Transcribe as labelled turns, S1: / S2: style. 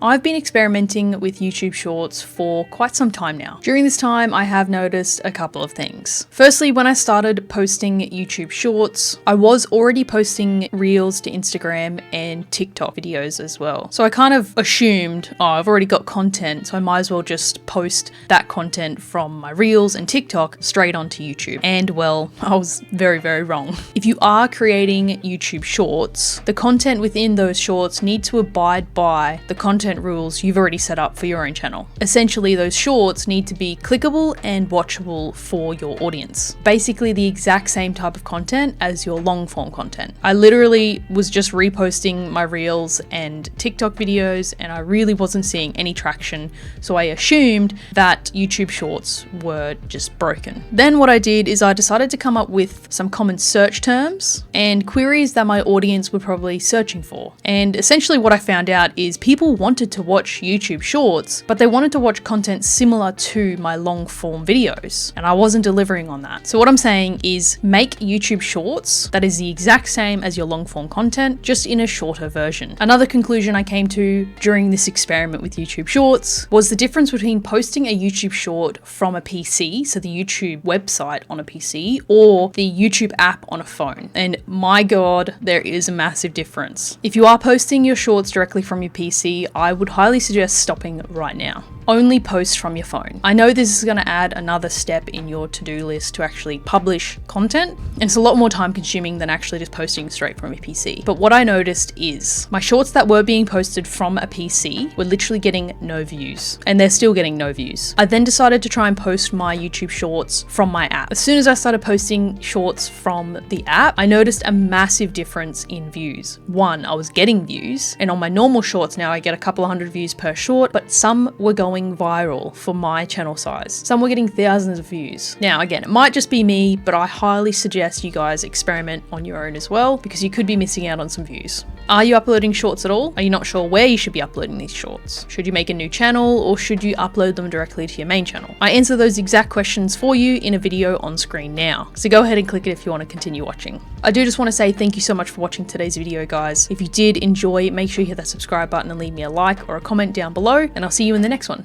S1: I've been experimenting with YouTube Shorts for quite some time now. During this time, I have noticed a couple of things. Firstly, when I started posting YouTube Shorts, I was already posting Reels to Instagram and TikTok videos as well. So I kind of assumed, oh, I've already got content, so I might as well just post that content from my Reels and TikTok straight onto YouTube. And well, I was very, very wrong. If you are creating YouTube Shorts, the content within those shorts need to abide by the content rules you've already set up for your own channel. Essentially, those shorts need to be clickable and watchable for your audience. Basically the exact same type of content as your long form content. I literally was just reposting my Reels and TikTok videos and I really wasn't seeing any traction, so I assumed that YouTube Shorts were just broken. Then what I did is I decided to come up with some common search terms and queries that my audience were probably searching for. And essentially what I found out is people wanted to watch YouTube Shorts, but they wanted to watch content similar to my long form videos, and I wasn't delivering on that. So what I'm saying is make YouTube Shorts that is the exact same as your long form content, just in a shorter version. Another conclusion I came to during this experiment with YouTube Shorts was the difference between posting a YouTube Short from a PC, so the YouTube website on a PC, or the YouTube app on a phone. And my God, there is a massive difference. If you are posting your shorts directly from your PC, I would highly suggest stopping right now. Only post from your phone. I know this is going to add another step in your to-do list to actually publish content, and it's a lot more time consuming than actually just posting straight from a PC. But what I noticed is my shorts that were being posted from a PC were literally getting no views, and they're still getting no views. I then decided to try and post my YouTube Shorts from my app. As soon as I started posting shorts from the app, I noticed a massive difference in views. One, I was getting views, and on my normal shorts now I get a couple of hundred views per short, but some were going viral for my channel size. Some were getting thousands of views. Now again, it might just be me, but I highly suggest you guys experiment on your own as well, because you could be missing out on some views. Are you uploading shorts at all? Are you not sure where you should be uploading these shorts? Should you make a new channel, or should you upload them directly to your main channel? I answer those exact questions for you in a video on screen now, so go ahead and click it if you want to continue watching. I do just want to say thank you so much for watching today's video, guys. If you did enjoy, make sure you hit that subscribe button and leave me a like or a comment down below, and I'll see you in the next one.